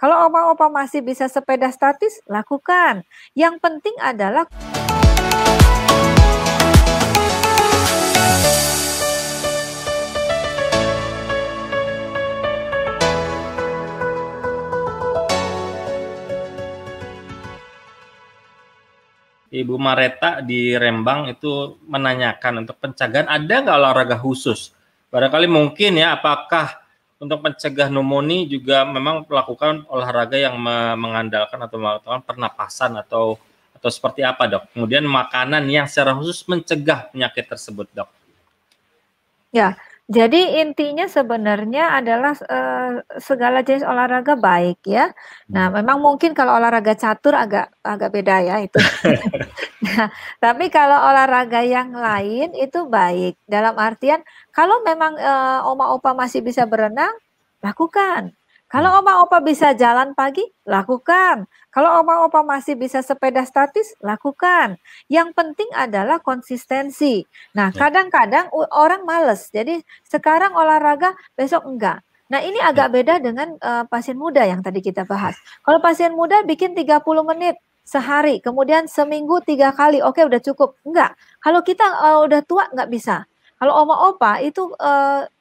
Kalau opa-opa masih bisa sepeda statis, lakukan. Yang penting adalah Ibu Mareta di Rembang itu menanyakan untuk pencegahan ada nggak olahraga khusus? Barangkali mungkin ya, apakah untuk mencegah pneumonia juga memang melakukan olahraga yang mengandalkan atau melakukan pernapasan atau seperti apa, Dok? Kemudian makanan yang secara khusus mencegah penyakit tersebut, Dok? ya, jadi intinya sebenarnya adalah segala jenis olahraga baik ya. Nah, memang mungkin kalau olahraga catur agak beda ya itu. Nah, tapi kalau olahraga yang lain itu baik. Dalam artian kalau memang oma opa masih bisa berenang, lakukan. Kalau oma opa bisa jalan pagi, lakukan. Kalau oma opa masih bisa sepeda statis, lakukan. Yang penting adalah konsistensi. Nah, kadang-kadang orang males. Jadi sekarang olahraga, besok enggak. Nah, ini agak beda dengan pasien muda yang tadi kita bahas. Kalau pasien muda bikin 30 menit sehari, kemudian seminggu 3 kali, oke udah cukup. Enggak. Kalau kita udah tua nggak bisa. Kalau oma opa itu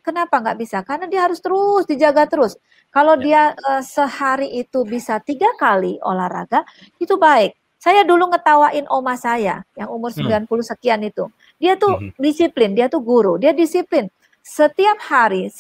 kenapa nggak bisa? Karena dia harus terus dijaga terus. Kalau dia sehari itu bisa 3 kali olahraga, itu baik. Saya dulu ngetawain oma saya yang umur 90 sekian itu. Dia tuh disiplin, dia tuh guru, dia disiplin. Setiap hari,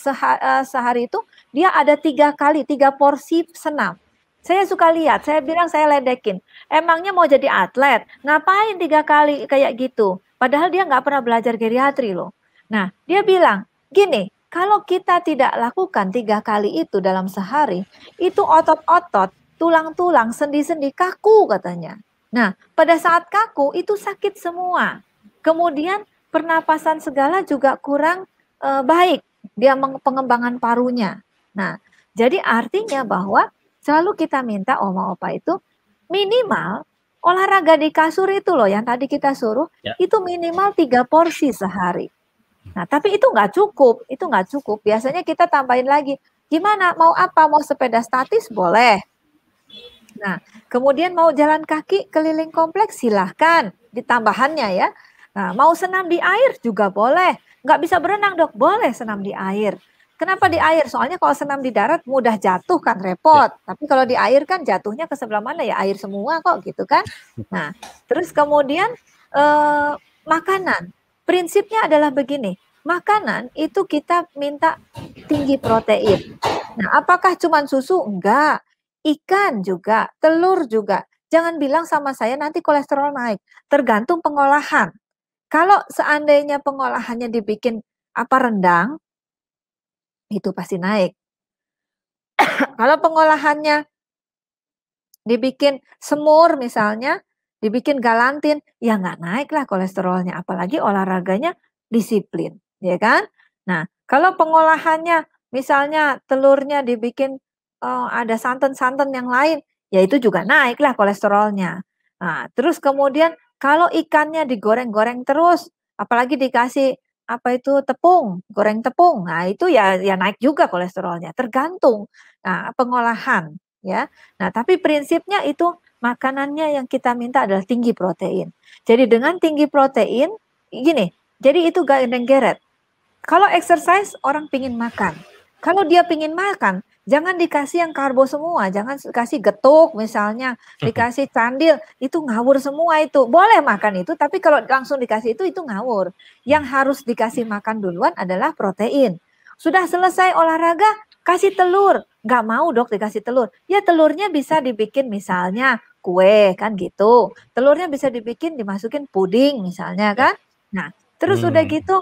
sehari itu dia ada 3 kali, 3 porsi senam. Saya suka lihat, saya bilang saya ledekin. Emangnya mau jadi atlet? Ngapain 3 kali kayak gitu? Padahal dia nggak pernah belajar geriatri loh. Nah, dia bilang, gini, kalau kita tidak lakukan 3 kali itu dalam sehari, itu otot-otot, tulang-tulang, sendi-sendi kaku katanya. Nah, pada saat kaku itu sakit semua. Kemudian pernapasan segala juga kurang baik. Dia pengembangan parunya. Nah, jadi artinya bahwa selalu kita minta oma opa itu minimal olahraga di kasur itu loh yang tadi kita suruh, itu minimal 3 porsi sehari. Nah, tapi itu nggak cukup, itu nggak cukup. Biasanya kita tambahin lagi, gimana, mau apa, mau sepeda statis, boleh. Nah, kemudian mau jalan kaki keliling kompleks, silahkan, ditambahannya ya. Nah, mau senam di air juga boleh. Nggak bisa berenang dok, boleh senam di air. Kenapa di air? Soalnya kalau senam di darat mudah jatuh kan repot. Tapi kalau di air kan jatuhnya ke sebelah mana ya, air semua kok gitu kan. Nah, terus kemudian makanan. Prinsipnya adalah begini, makanan itu kita minta tinggi protein. Nah, apakah cuma susu? Enggak. Ikan juga, telur juga. Jangan bilang sama saya nanti kolesterol naik. Tergantung pengolahan. Kalau seandainya pengolahannya dibikin rendang, itu pasti naik. Kalau pengolahannya dibikin semur misalnya, dibikin galantin, ya nggak naik lah kolesterolnya. Apalagi olahraganya disiplin, ya kan? Nah, kalau pengolahannya misalnya telurnya dibikin ada santan-santan yang lain, ya itu juga naik lah kolesterolnya. Nah, terus kemudian kalau ikannya digoreng-goreng terus, apalagi dikasih tepung, goreng tepung, nah itu ya naik juga kolesterolnya. Tergantung pengolahan, ya. Nah, tapi prinsipnya itu makanannya yang kita minta adalah tinggi protein. Jadi dengan tinggi protein, gini, jadi itu gandeng geret. Kalau exercise orang pingin makan. Kalau dia pingin makan, jangan dikasih yang karbo semua, jangan kasih getuk misalnya, dikasih candil, itu ngawur semua itu. Boleh makan itu, tapi kalau langsung dikasih itu ngawur. Yang harus dikasih makan duluan adalah protein. Sudah selesai olahraga, kasih telur. Nggak mau dok dikasih telur. Ya telurnya bisa dibikin misalnya kue kan gitu. Telurnya bisa dibikin dimasukin puding misalnya kan. Nah, terus udah gitu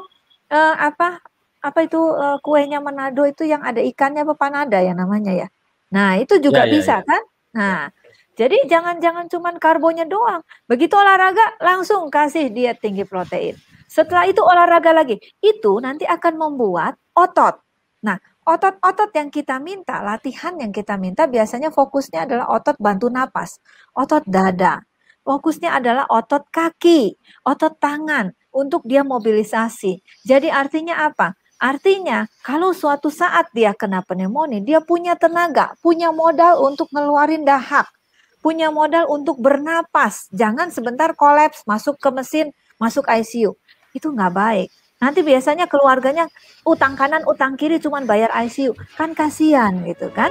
kuenya Manado itu yang ada ikannya apa panada ya namanya ya. Nah, itu juga bisa kan? Nah, jadi jangan cuman karbonya doang. Begitu olahraga langsung kasih diet tinggi protein. Setelah itu olahraga lagi. Itu nanti akan membuat otot. Nah, otot-otot yang kita minta, latihan yang kita minta biasanya fokusnya adalah otot bantu napas, otot dada. Fokusnya adalah otot kaki, otot tangan untuk dia mobilisasi. Jadi artinya apa? Artinya, kalau suatu saat dia kena pneumonia, dia punya tenaga, punya modal untuk ngeluarin dahak, punya modal untuk bernapas. Jangan sebentar kolaps, masuk ke mesin, masuk ICU. Itu nggak baik. Nanti biasanya keluarganya utang kanan, utang kiri, cuman bayar ICU. Kan kasihan gitu kan.